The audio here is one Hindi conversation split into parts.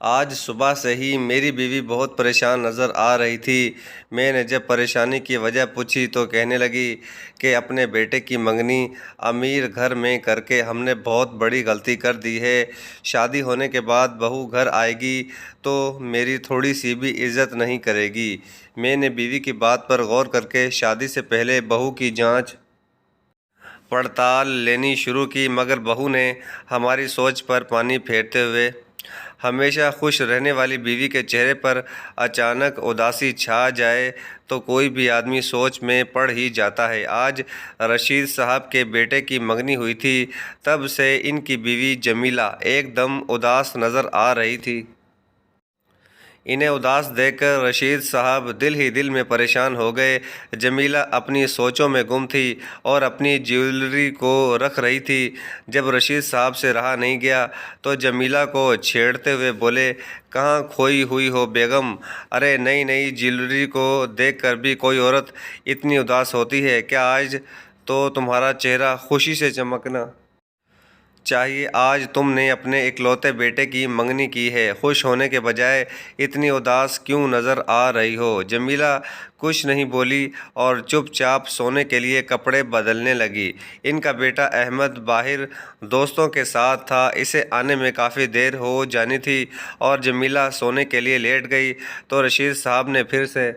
आज सुबह से ही मेरी बीवी बहुत परेशान नज़र आ रही थी। मैंने जब परेशानी की वजह पूछी तो कहने लगी कि अपने बेटे की मंगनी अमीर घर में करके हमने बहुत बड़ी गलती कर दी है। शादी होने के बाद बहू घर आएगी तो मेरी थोड़ी सी भी इज़्ज़त नहीं करेगी। मैंने बीवी की बात पर गौर करके शादी से पहले बहू की जांच पड़ताल लेनी शुरू की, मगर बहू ने हमारी सोच पर पानी फेरते हुए हमेशा खुश रहने वाली बीवी के चेहरे पर अचानक उदासी छा जाए तो कोई भी आदमी सोच में पड़ ही जाता है। आज रशीद साहब के बेटे की मंगनी हुई थी, तब से इनकी बीवी जमीला एकदम उदास नज़र आ रही थी। इन्हें उदास देखकर रशीद साहब दिल ही दिल में परेशान हो गए। जमीला अपनी सोचों में गुम थी और अपनी ज्वेलरी को रख रही थी। जब रशीद साहब से रहा नहीं गया तो जमीला को छेड़ते हुए बोले, कहाँ खोई हुई हो बेगम? अरे नई नई ज्वेलरी को देखकर भी कोई औरत इतनी उदास होती है क्या? आज तो तुम्हारा चेहरा खुशी से चमकना चाहिए। आज तुमने अपने इकलौते बेटे की मंगनी की है, खुश होने के बजाय इतनी उदास क्यों नज़र आ रही हो? जमीला कुछ नहीं बोली और चुपचाप सोने के लिए कपड़े बदलने लगी। इनका बेटा अहमद बाहर दोस्तों के साथ था, इसे आने में काफ़ी देर हो जानी थी और जमीला सोने के लिए लेट गई तो रशीद साहब ने फिर से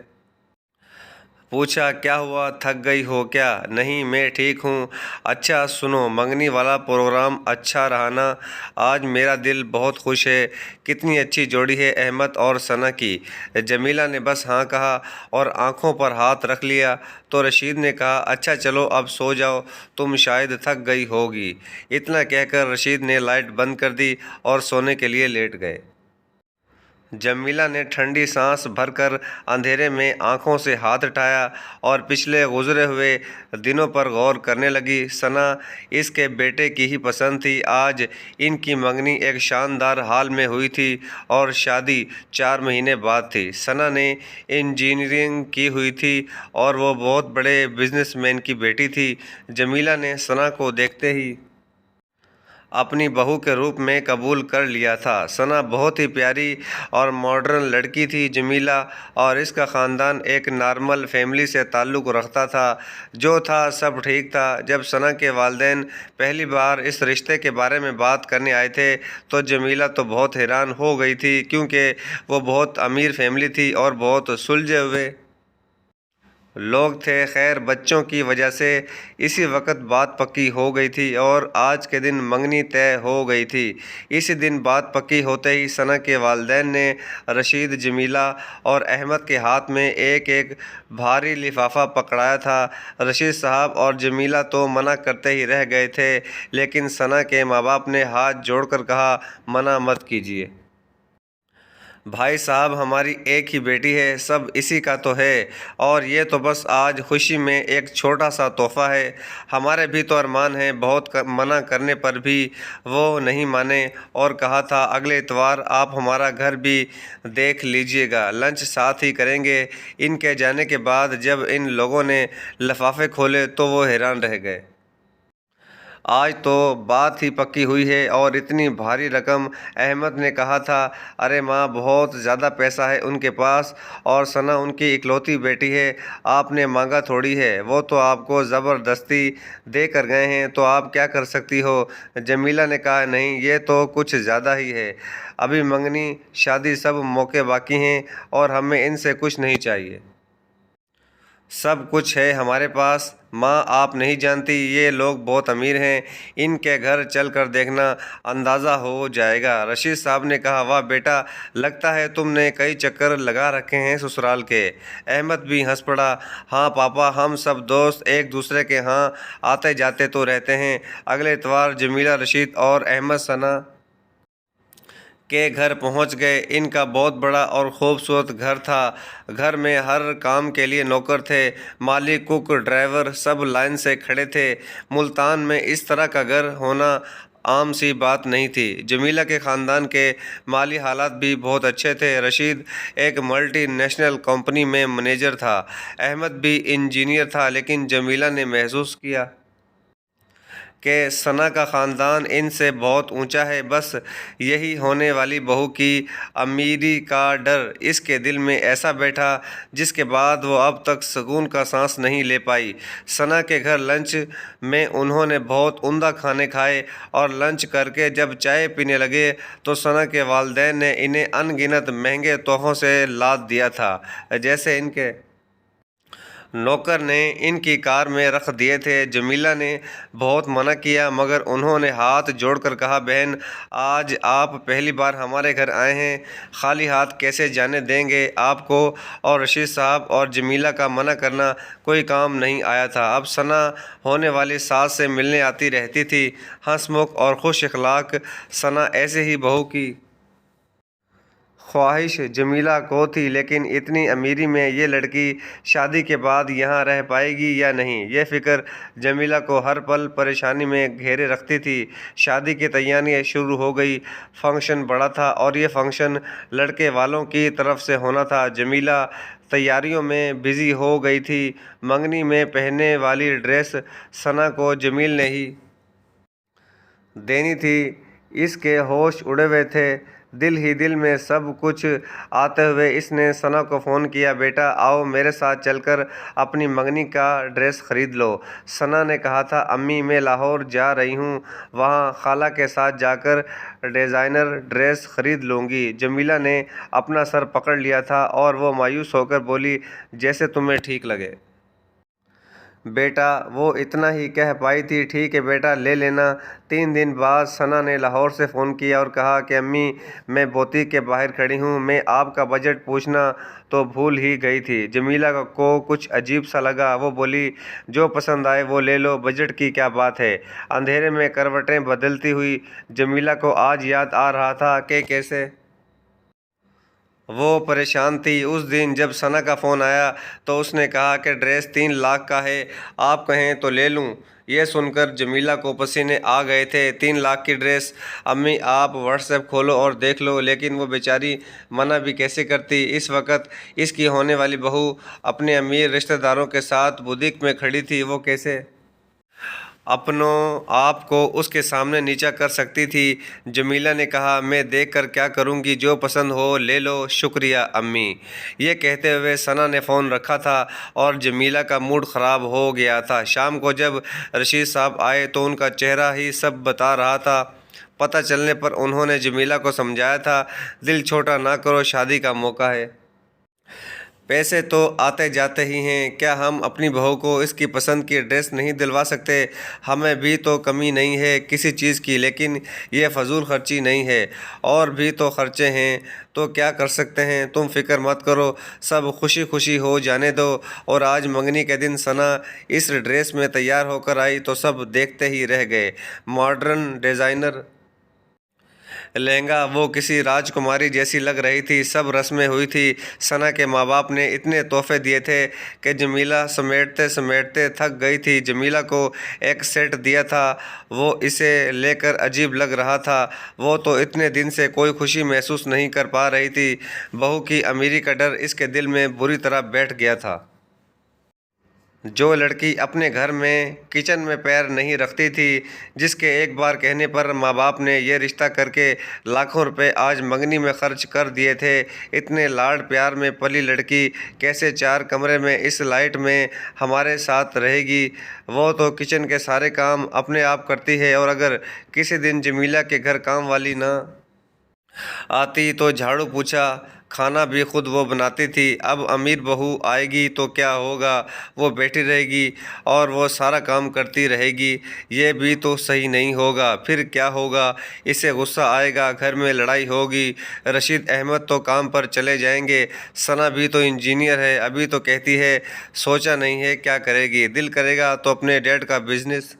पूछा, क्या हुआ, थक गई हो क्या? नहीं, मैं ठीक हूँ। अच्छा सुनो, मंगनी वाला प्रोग्राम अच्छा रहा ना? आज मेरा दिल बहुत खुश है। कितनी अच्छी जोड़ी है अहमद और सना की। जमीला ने बस हाँ कहा और आंखों पर हाथ रख लिया तो रशीद ने कहा, अच्छा चलो अब सो जाओ, तुम शायद थक गई होगी। इतना कहकर रशीद ने लाइट बंद कर दी और सोने के लिए लेट गए। जमीला ने ठंडी सांस भरकर अंधेरे में आंखों से हाथ उठाया और पिछले गुजरे हुए दिनों पर गौर करने लगी। सना इसके बेटे की ही पसंद थी। आज इनकी मंगनी एक शानदार हाल में हुई थी और शादी 4 महीने बाद थी। सना ने इंजीनियरिंग की हुई थी और वो बहुत बड़े बिजनेसमैन की बेटी थी। जमीला ने सना को देखते ही अपनी बहू के रूप में कबूल कर लिया था। सना बहुत ही प्यारी और मॉडर्न लड़की थी। जमीला और इसका ख़ानदान एक नॉर्मल फैमिली से ताल्लुक़ रखता था। जो था सब ठीक था। जब सना के वालिदैन पहली बार इस रिश्ते के बारे में बात करने आए थे तो जमीला तो बहुत हैरान हो गई थी, क्योंकि वो बहुत अमीर फैमिली थी और बहुत सुलझे हुए लोग थे। खैर, बच्चों की वजह से इसी वक्त बात पक्की हो गई थी और आज के दिन मंगनी तय हो गई थी। इसी दिन बात पक्की होते ही सना के वालिदैन ने रशीद, जमीला और अहमद के हाथ में एक एक भारी लिफाफा पकड़ाया था। रशीद साहब और जमीला तो मना करते ही रह गए थे, लेकिन सना के माँ बाप ने हाथ जोड़कर कहा, मना मत कीजिए भाई साहब, हमारी एक ही बेटी है, सब इसी का तो है और ये तो बस आज खुशी में एक छोटा सा तोहफ़ा है। हमारे भी तो अरमान हैं। मना करने पर भी वो नहीं माने और कहा था, अगले इतवार आप हमारा घर भी देख लीजिएगा, लंच साथ ही करेंगे। इनके जाने के बाद जब इन लोगों ने लिफाफे खोले तो वो हैरान रह गए। आज तो बात ही पक्की हुई है और इतनी भारी रकम। अहमद ने कहा था, अरे माँ, बहुत ज़्यादा पैसा है उनके पास और सना उनकी इकलौती बेटी है, आपने मांगा थोड़ी है, वो तो आपको ज़बरदस्ती दे कर गए हैं, तो आप क्या कर सकती हो? जमीला ने कहा, नहीं, ये तो कुछ ज़्यादा ही है। अभी मंगनी शादी सब मौके बाकी हैं और हमें इनसे कुछ नहीं चाहिए। सब कुछ है हमारे पास। माँ, आप नहीं जानती, ये लोग बहुत अमीर हैं, इनके घर चल कर देखना, अंदाज़ा हो जाएगा। रशीद साहब ने कहा, वाह बेटा, लगता है तुमने कई चक्कर लगा रखे हैं ससुराल के। अहमद भी हंस पड़ा, हाँ पापा, हम सब दोस्त एक दूसरे के यहाँ आते जाते तो रहते हैं। अगले इतवार जमीला, रशीद और अहमद सना के घर पहुंच गए। इनका बहुत बड़ा और खूबसूरत घर था। घर में हर काम के लिए नौकर थे, मालिक, कुक, ड्राइवर सब लाइन से खड़े थे। मुल्तान में इस तरह का घर होना आम सी बात नहीं थी। जमीला के ख़ानदान के माली हालात भी बहुत अच्छे थे। रशीद एक मल्टी नेशनल कंपनी में मैनेजर था। अहमद भी इंजीनियर था, लेकिन जमीला ने महसूस किया कि सना का ख़ानदान इनसे बहुत ऊंचा है। बस यही होने वाली बहू की अमीरी का डर इसके दिल में ऐसा बैठा जिसके बाद वो अब तक सुकून का सांस नहीं ले पाई। सना के घर लंच में उन्होंने बहुत उम्दा खाने खाए और लंच करके जब चाय पीने लगे तो सना के वालिदैन ने इन्हें अनगिनत महंगे तोहफ़ों से लाद दिया था, जैसे इनके नौकर ने इनकी कार में रख दिए थे। जमीला ने बहुत मना किया मगर उन्होंने हाथ जोड़कर कहा, बहन आज आप पहली बार हमारे घर आए हैं, खाली हाथ कैसे जाने देंगे आपको। और रशीद साहब और जमीला का मना करना कोई काम नहीं आया था। अब सना होने वाली सास से मिलने आती रहती थी। हंसमुख और खुश अखलाक सना ऐसे ही बहू की ख्वाहिश जमीला को थी, लेकिन इतनी अमीरी में ये लड़की शादी के बाद यहाँ रह पाएगी या नहीं, ये फ़िक्र जमीला को हर पल परेशानी में घेरे रखती थी। शादी की तैयारियाँ शुरू हो गई। फंक्शन बड़ा था और ये फंक्शन लड़के वालों की तरफ से होना था। जमीला तैयारियों में बिज़ी हो गई थी। मंगनी में पहनने वाली ड्रेस सना को जमील ने ही देनी थी। इसके होश उड़े हुए थे। दिल ही दिल में सब कुछ आते हुए इसने सना को फ़ोन किया, बेटा आओ मेरे साथ चलकर अपनी मंगनी का ड्रेस ख़रीद लो। सना ने कहा था, अम्मी मैं लाहौर जा रही हूँ, वहाँ खाला के साथ जाकर डिज़ाइनर ड्रेस ख़रीद लूँगी। जमीला ने अपना सर पकड़ लिया था और वो मायूस होकर बोली, जैसे तुम्हें ठीक लगे बेटा। वो इतना ही कह पाई थी, ठीक है बेटा ले लेना। 3 दिन बाद सना ने लाहौर से फ़ोन किया और कहा कि अम्मी मैं बोती के बाहर खड़ी हूँ, मैं आपका बजट पूछना तो भूल ही गई थी। जमीला को कुछ अजीब सा लगा। वो बोली, जो पसंद आए वो ले लो, बजट की क्या बात है। अंधेरे में करवटें बदलती हुई जमीला को आज याद आ रहा था कि कैसे वो परेशान थी। उस दिन जब सना का फ़ोन आया तो उसने कहा कि ड्रेस 3 लाख का है, आप कहें तो ले लूं। ये सुनकर जमीला को पसीने आ गए थे। 3 लाख की ड्रेस, अम्मी आप व्हाट्सएप खोलो और देख लो। लेकिन वो बेचारी मना भी कैसे करती। इस वक्त इसकी होने वाली बहू अपने अमीर रिश्तेदारों के साथ बुटीक में खड़ी थी। वो कैसे अपनों आप को उसके सामने नीचा कर सकती थी। जमीला ने कहा, मैं देख कर क्या करूँगी, जो पसंद हो ले लो, शुक्रिया अम्मी। ये कहते हुए सना ने फ़ोन रखा था और जमीला का मूड ख़राब हो गया था। शाम को जब रशीद साहब आए तो उनका चेहरा ही सब बता रहा था। पता चलने पर उन्होंने जमीला को समझाया था, दिल छोटा ना करो, शादी का मौका है, पैसे तो आते जाते ही हैं, क्या हम अपनी बहू को इसकी पसंद की ड्रेस नहीं दिलवा सकते। हमें भी तो कमी नहीं है किसी चीज़ की, लेकिन ये फजूल खर्ची नहीं है, और भी तो खर्चे हैं, तो क्या कर सकते हैं। तुम फिक्र मत करो, सब खुशी खुशी हो जाने दो। और आज मंगनी के दिन सना इस ड्रेस में तैयार होकर आई तो सब देखते ही रह गए। मॉडर्न डिज़ाइनर लहंगा, वो किसी राजकुमारी जैसी लग रही थी। सब रस्में हुई थी। सना के माँ बाप ने इतने तोहफे दिए थे कि जमीला समेटते समेटते थक गई थी। जमीला को एक सेट दिया था, वो इसे लेकर अजीब लग रहा था। वो तो इतने दिन से कोई खुशी महसूस नहीं कर पा रही थी। बहू की अमीरी का डर इसके दिल में बुरी तरह बैठ गया था। जो लड़की अपने घर में किचन में पैर नहीं रखती थी, जिसके एक बार कहने पर माँ बाप ने ये रिश्ता करके लाखों रुपए आज मंगनी में खर्च कर दिए थे, इतने लाड प्यार में पली लड़की कैसे 4 कमरे में इस लाइट में हमारे साथ रहेगी। वो तो किचन के सारे काम अपने आप करती है, और अगर किसी दिन जमीला के घर काम वाली ना आती तो झाड़ू पोछा खाना भी खुद वो बनाती थी। अब अमीर बहू आएगी तो क्या होगा, वो बैठी रहेगी और वो सारा काम करती रहेगी, ये भी तो सही नहीं होगा। फिर क्या होगा, इसे गुस्सा आएगा, घर में लड़ाई होगी, रशीद अहमद तो काम पर चले जाएंगे, सना भी तो इंजीनियर है, अभी तो कहती है सोचा नहीं है क्या करेगी, दिल करेगा तो अपने डैड का बिजनेस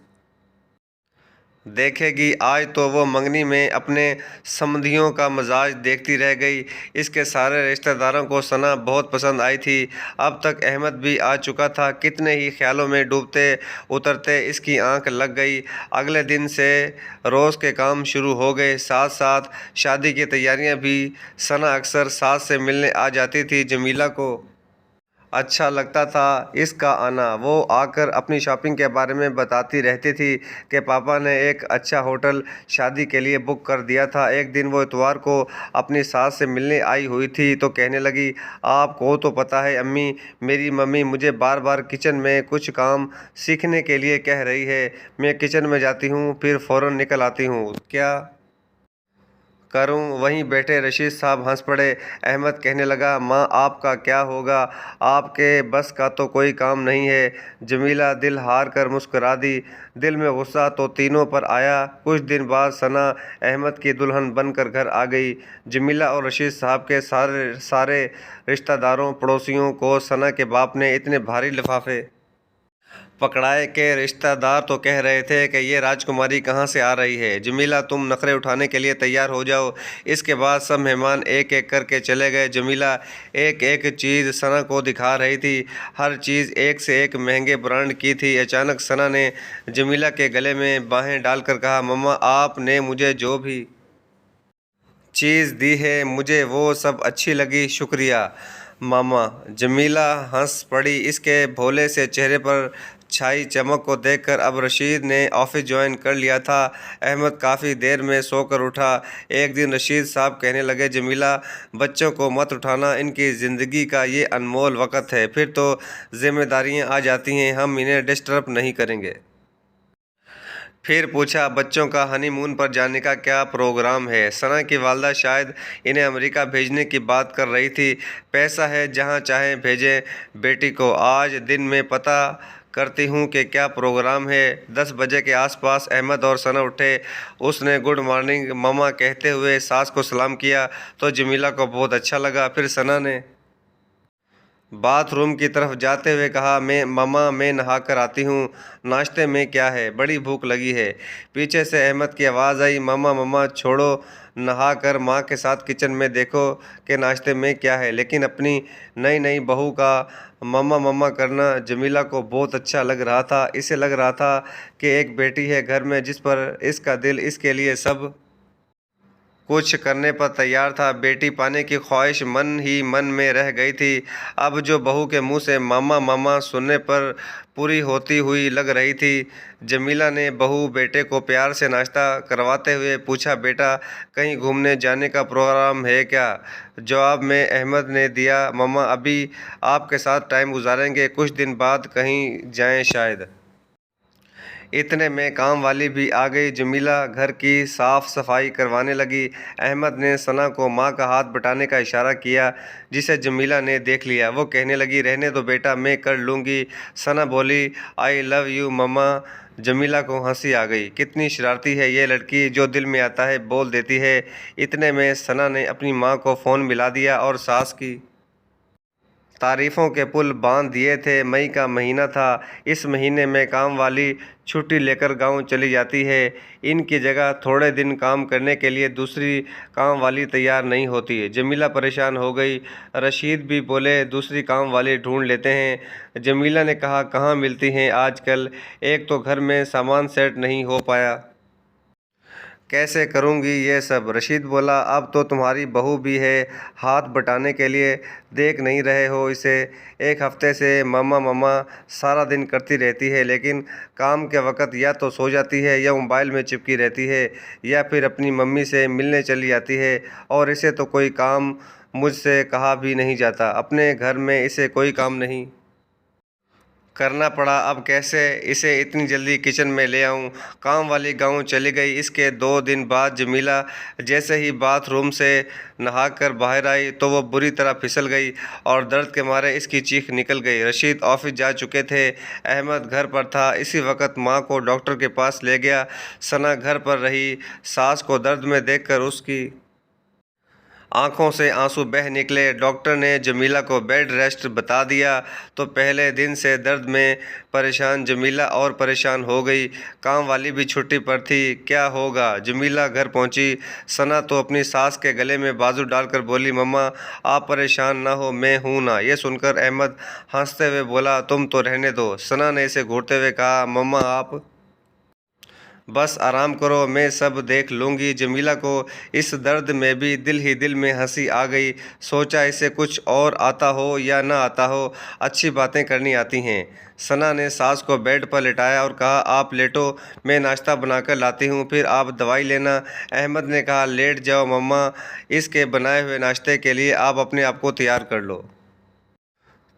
देखेगी। आज तो वो मंगनी में अपने समधियों का मजाज देखती रह गई। इसके सारे रिश्तेदारों को सना बहुत पसंद आई थी। अब तक अहमद भी आ चुका था। कितने ही ख्यालों में डूबते उतरते इसकी आंख लग गई। अगले दिन से रोज़ के काम शुरू हो गए, साथ साथ शादी की तैयारियां भी। सना अक्सर सास से मिलने आ जाती थी। जमीला को अच्छा लगता था इसका आना। वो आकर अपनी शॉपिंग के बारे में बताती रहती थी कि पापा ने एक अच्छा होटल शादी के लिए बुक कर दिया था। एक दिन वो इतवार को अपनी सास से मिलने आई हुई थी तो कहने लगी, आपको तो पता है अम्मी, मेरी मम्मी मुझे बार बार किचन में कुछ काम सीखने के लिए कह रही है। मैं किचन में जाती हूँ फिर फ़ौरन निकल आती हूँ, क्या करूं? वहीं बैठे रशीद साहब हंस पड़े। अहमद कहने लगा, माँ आपका क्या होगा, आपके बस का तो कोई काम नहीं है। जमीला दिल हार कर मुस्कुरा दी। दिल में गुस्सा तो तीनों पर आया। कुछ दिन बाद सना अहमद की दुल्हन बनकर घर आ गई। जमीला और रशीद साहब के सारे सारे रिश्तेदारों पड़ोसियों को सना के बाप ने इतने भारी लिफाफे पकड़ाए के रिश्तेदार तो कह रहे थे कि ये राजकुमारी कहाँ से आ रही है। जमीला तुम नखरे उठाने के लिए तैयार हो जाओ। इसके बाद सब मेहमान एक एक करके चले गए। जमीला एक एक चीज़ सना को दिखा रही थी। हर चीज़ एक से एक महंगे ब्रांड की थी। अचानक सना ने जमीला के गले में बाहें डालकर कहा, मम्मा आपने मुझे जो भी चीज़ दी है मुझे वो सब अच्छी लगी, शुक्रिया मामा। जमीला हंस पड़ी। इसके भोले से चेहरे पर छाई चमक को देखकर। अब रशीद ने ऑफिस ज्वाइन कर लिया था। अहमद काफ़ी देर में सोकर उठा। एक दिन रशीद साहब कहने लगे, जमीला बच्चों को मत उठाना, इनकी ज़िंदगी का ये अनमोल वक़्त है, फिर तो जिम्मेदारियां आ जाती हैं, हम इन्हें डिस्टर्ब नहीं करेंगे। फिर पूछा, बच्चों का हनीमून पर जाने का क्या प्रोग्राम है? सना की वालदा शायद इन्हें अमेरिका भेजने की बात कर रही थी। पैसा है, जहां चाहें भेजें बेटी को। आज दिन में पता करती हूँ कि क्या प्रोग्राम है। 10 बजे के आसपास अहमद और सना उठे। उसने गुड मॉर्निंग ममा कहते हुए सास को सलाम किया तो जमीला को बहुत अच्छा लगा। फिर सना ने बाथरूम की तरफ जाते हुए कहा, मैं मम्मा मैं नहा कर आती हूँ, नाश्ते में क्या है, बड़ी भूख लगी है। पीछे से अहमद की आवाज़ आई, मम्मा मम्मा छोड़ो, नहा कर माँ के साथ किचन में देखो कि नाश्ते में क्या है। लेकिन अपनी नई नई बहू का मम्मा मम्मा करना जमीला को बहुत अच्छा लग रहा था। इसे लग रहा था कि एक बेटी है घर में जिस पर इसका दिल इसके लिए सब कुछ करने पर तैयार था। बेटी पाने की ख्वाहिश मन ही मन में रह गई थी। अब जो बहू के मुंह से मामा मामा सुनने पर पूरी होती हुई लग रही थी। जमीला ने बहू बेटे को प्यार से नाश्ता करवाते हुए पूछा, बेटा कहीं घूमने जाने का प्रोग्राम है क्या? जवाब में अहमद ने दिया, मम्मा अभी आपके साथ टाइम गुजारेंगे, कुछ दिन बाद कहीं जाएं शायद। इतने में काम वाली भी आ गई। जमीला घर की साफ सफाई करवाने लगी। अहमद ने सना को माँ का हाथ बटाने का इशारा किया जिसे जमीला ने देख लिया। वो कहने लगी, रहने दो बेटा मैं कर लूँगी। सना बोली, आई लव यू मम्मा। जमीला को हंसी आ गई। कितनी शरारती है ये लड़की, जो दिल में आता है बोल देती है। इतने में सना ने अपनी माँ को फ़ोन मिला दिया और सास की तारीफ़ों के पुल बांध दिए थे। मई का महीना था। इस महीने में काम वाली छुट्टी लेकर गांव चली जाती है। इनकी जगह थोड़े दिन काम करने के लिए दूसरी काम वाली तैयार नहीं होती। जमीला परेशान हो गई। रशीद भी बोले, दूसरी काम वाली ढूंढ लेते हैं। जमीला ने कहा, कहाँ मिलती हैं आजकल, एक तो घर में सामान सेट नहीं हो पाया, कैसे करूँगी ये सब? रशीद बोला, अब तो तुम्हारी बहू भी है, हाथ बटाने के लिए देख नहीं रहे हो इसे? एक हफ्ते से मम्मा मम्मा सारा दिन करती रहती है, लेकिन काम के वक्त या तो सो जाती है या मोबाइल में चिपकी रहती है या फिर अपनी मम्मी से मिलने चली जाती है। और इसे तो कोई काम मुझसे कहा भी नहीं जाता। अपने घर में इसे कोई काम नहीं करना पड़ा। अब कैसे इसे इतनी जल्दी किचन में ले आऊं? काम वाली गांव चली गई। इसके 2 दिन बाद जमीला जैसे ही बाथरूम से नहाकर बाहर आई तो वो बुरी तरह फिसल गई और दर्द के मारे इसकी चीख निकल गई। रशीद ऑफिस जा चुके थे। अहमद घर पर था। इसी वक्त माँ को डॉक्टर के पास ले गया। सना घर पर रही। सास को दर्द में देखकर उसकी आंखों से आंसू बह निकले। डॉक्टर ने जमीला को बेड रेस्ट बता दिया तो पहले दिन से दर्द में परेशान जमीला और परेशान हो गई। काम वाली भी छुट्टी पर थी। क्या होगा? जमीला घर पहुंची। सना तो अपनी सास के गले में बाजू डालकर बोली, मम्मा आप परेशान ना हो, मैं हूं ना। ये सुनकर अहमद हंसते हुए बोला, तुम तो रहने दो। सना ने इसे घूरते हुए कहा, मम्मा आप बस आराम करो, मैं सब देख लूँगी। जमीला को इस दर्द में भी दिल ही दिल में हंसी आ गई। सोचा इसे कुछ और आता हो या ना आता हो, अच्छी बातें करनी आती हैं। सना ने सास को बेड पर लिटाया और कहा, आप लेटो, मैं नाश्ता बनाकर लाती हूँ, फिर आप दवाई लेना। अहमद ने कहा, लेट जाओ मम्मा, इसके बनाए हुए नाश्ते के लिए आप अपने आप को तैयार कर लो।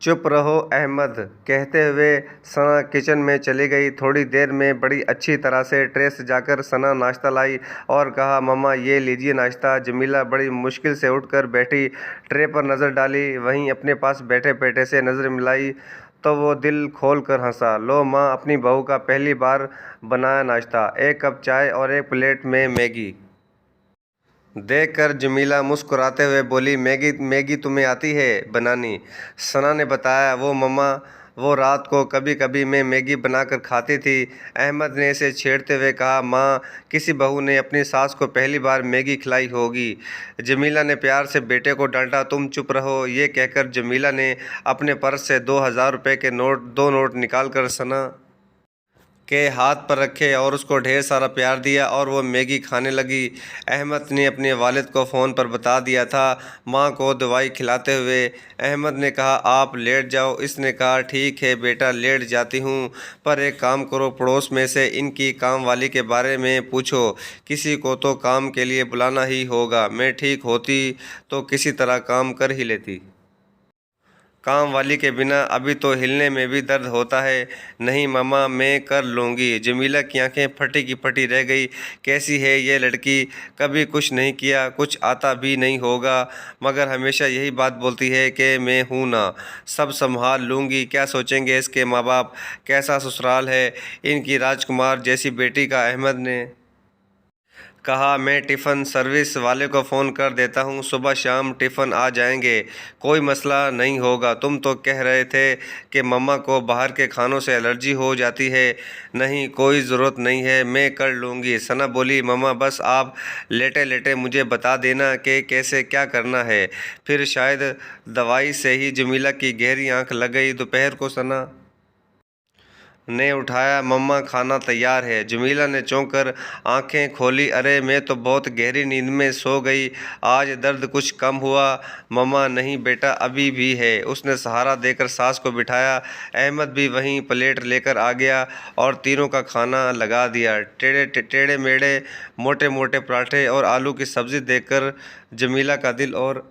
चुप रहो अहमद, कहते हुए सना किचन में चली गई। थोड़ी देर में बड़ी अच्छी तरह से ट्रे सजाकर सना नाश्ता लाई और कहा, मम्मा ये लीजिए नाश्ता। जमीला बड़ी मुश्किल से उठकर बैठी, ट्रे पर नज़र डाली, वहीं अपने पास बैठे बेटे से नज़र मिलाई तो वो दिल खोल कर हंसा। लो माँ, अपनी बहू का पहली बार बनाया नाश्ता, एक कप चाय और एक प्लेट में मैगी। देखकर जमीला मुस्कुराते हुए बोली, मैगी मैगी तुम्हें आती है बनानी? सना ने बताया, वो मम्मा, वो रात को कभी कभी मैं मैगी बनाकर खाती थी। अहमद ने इसे छेड़ते हुए कहा, माँ, किसी बहू ने अपनी सास को पहली बार मैगी खिलाई होगी। जमीला ने प्यार से बेटे को डांटा, तुम चुप रहो। ये कहकर जमीला ने अपने पर्स से 2000 रुपये के दो नोट निकाल कर सना के हाथ पर रखे और उसको ढेर सारा प्यार दिया और वो मैगी खाने लगी। अहमद ने अपने वालिद को फ़ोन पर बता दिया था। माँ को दवाई खिलाते हुए अहमद ने कहा, आप लेट जाओ। इसने कहा, ठीक है बेटा, लेट जाती हूँ, पर एक काम करो, पड़ोस में से इनकी काम वाली के बारे में पूछो, किसी को तो काम के लिए बुलाना ही होगा। मैं ठीक होती तो किसी तरह काम कर ही लेती। काम वाली के बिना अभी तो हिलने में भी दर्द होता है। नहीं मामा, मैं कर लूँगी। जमीला की आंखें फटी की फटी रह गई। कैसी है ये लड़की, कभी कुछ नहीं किया, कुछ आता भी नहीं होगा, मगर हमेशा यही बात बोलती है कि मैं हूँ ना, सब संभाल लूँगी। क्या सोचेंगे इसके माँ बाप, कैसा ससुराल है इनकी राजकुमार जैसी बेटी का। अहमद ने कहा, मैं टिफ़िन सर्विस वाले को फ़ोन कर देता हूँ, सुबह शाम टिफ़िन आ जाएंगे, कोई मसला नहीं होगा। तुम तो कह रहे थे कि मम्मा को बाहर के खानों से एलर्जी हो जाती है। नहीं, कोई ज़रूरत नहीं है, मैं कर लूँगी। सना बोली, मम्मा बस आप लेटे लेटे मुझे बता देना कि कैसे क्या करना है, फिर शायद दवाई से ही जमीला की गहरी आँख लग गई। दोपहर को सना ने उठाया, मम्मा खाना तैयार है। जमीला ने चौंक कर आंखें खोली, अरे मैं तो बहुत गहरी नींद में सो गई, आज दर्द कुछ कम हुआ? मम्मा नहीं बेटा, अभी भी है। उसने सहारा देकर सास को बिठाया। अहमद भी वहीं प्लेट लेकर आ गया और तीनों का खाना लगा दिया। टेढ़े टेढ़े मेढ़े मोटे मोटे पराठे और आलू की सब्ज़ी देखकर जमीला का दिल और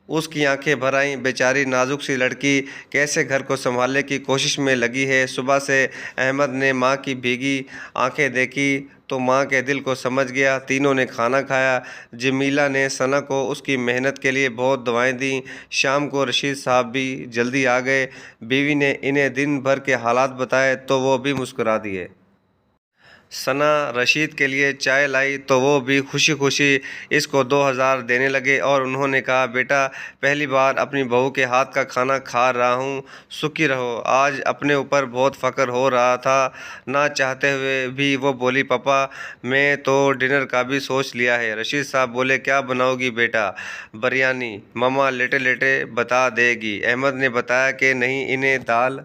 उसकी आंखें भर आईं। बेचारी नाजुक सी लड़की कैसे घर को संभालने की कोशिश में लगी है। सुबह से अहमद ने माँ की भीगी आंखें देखी तो माँ के दिल को समझ गया। तीनों ने खाना खाया। जमीला ने सना को उसकी मेहनत के लिए बहुत दुआएं दी। शाम को रशीद साहब भी जल्दी आ गए। बीवी ने इन्हें दिन भर के हालात बताए तो वो भी मुस्कुरा दिए। सना रशीद के लिए चाय लाई तो वो भी खुशी खुशी इसको 2000 देने लगे और उन्होंने कहा, बेटा पहली बार अपनी बहू के हाथ का खाना खा रहा हूँ, सुखी रहो। आज अपने ऊपर बहुत फ़ख्र हो रहा था। ना चाहते हुए भी वो बोली, पापा मैं तो डिनर का भी सोच लिया है। रशीद साहब बोले, क्या बनाओगी बेटा? बिरयानी, मम्मा लेटे लेटे बता देगी। अहमद ने बताया कि नहीं, इन्हें दाल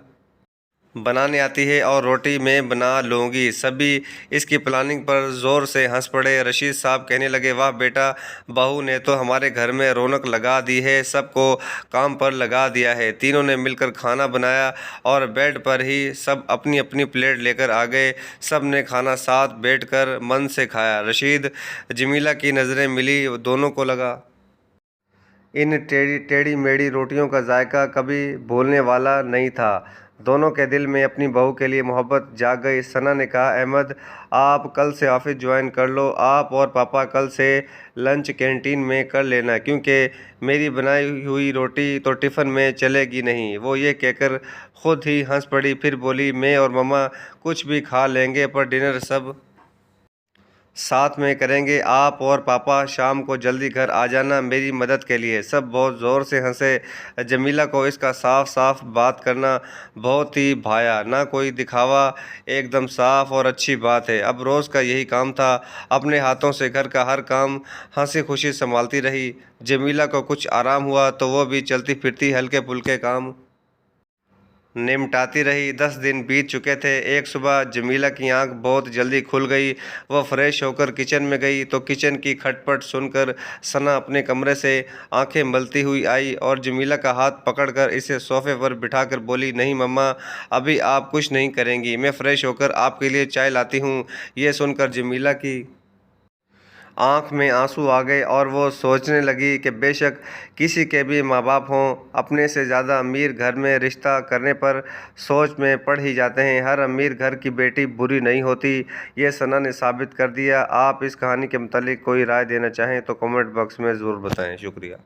बनाने आती है और रोटी मैं बना लूँगी। सभी इसकी प्लानिंग पर ज़ोर से हंस पड़े। रशीद साहब कहने लगे, वाह बेटा, बहू ने तो हमारे घर में रौनक लगा दी है, सबको काम पर लगा दिया है। तीनों ने मिलकर खाना बनाया और बेड पर ही सब अपनी अपनी प्लेट लेकर आ गए। सब ने खाना साथ बैठकर मन से खाया। रशीद जमीला की नज़रें मिली, दोनों को लगा इन टेढ़ी टेढ़ी मेढ़ी रोटियों का जायका कभी भूलने वाला नहीं था। दोनों के दिल में अपनी बहू के लिए मोहब्बत जाग गई। सना ने कहा, अहमद आप कल से ऑफिस ज्वाइन कर लो, आप और पापा कल से लंच कैंटीन में कर लेना, क्योंकि मेरी बनाई हुई रोटी तो टिफ़िन में चलेगी नहीं। वो ये कहकर खुद ही हंस पड़ी, फिर बोली, मैं और मम्मा कुछ भी खा लेंगे, पर डिनर सब साथ में करेंगे। आप और पापा शाम को जल्दी घर आ जाना मेरी मदद के लिए। सब बहुत ज़ोर से हंसे। जमीला को इसका साफ साफ बात करना बहुत ही भाया, ना कोई दिखावा, एकदम साफ और अच्छी बात है। अब रोज़ का यही काम था, अपने हाथों से घर का हर काम हंसी खुशी संभालती रही। जमीला को कुछ आराम हुआ तो वो भी चलती फिरती हल्के फुल्के काम निमटाती रही। 10 दिन बीत चुके थे। एक सुबह जमीला की आंख बहुत जल्दी खुल गई। वह फ्रेश होकर किचन में गई तो किचन की खटपट सुनकर सना अपने कमरे से आंखें मलती हुई आई और जमीला का हाथ पकड़कर इसे सोफे पर बिठाकर बोली, नहीं मम्मा, अभी आप कुछ नहीं करेंगी, मैं फ्रेश होकर आपके लिए चाय लाती हूँ। ये सुनकर जमीला की आँख में आंसू आ गए और वो सोचने लगी कि बेशक किसी के भी माँ बाप हों, अपने से ज़्यादा अमीर घर में रिश्ता करने पर सोच में पड़ ही जाते हैं। हर अमीर घर की बेटी बुरी नहीं होती, ये सना ने साबित कर दिया। आप इस कहानी के मुतालिक कोई राय देना चाहें तो कमेंट बॉक्स में ज़रूर बताएं। शुक्रिया।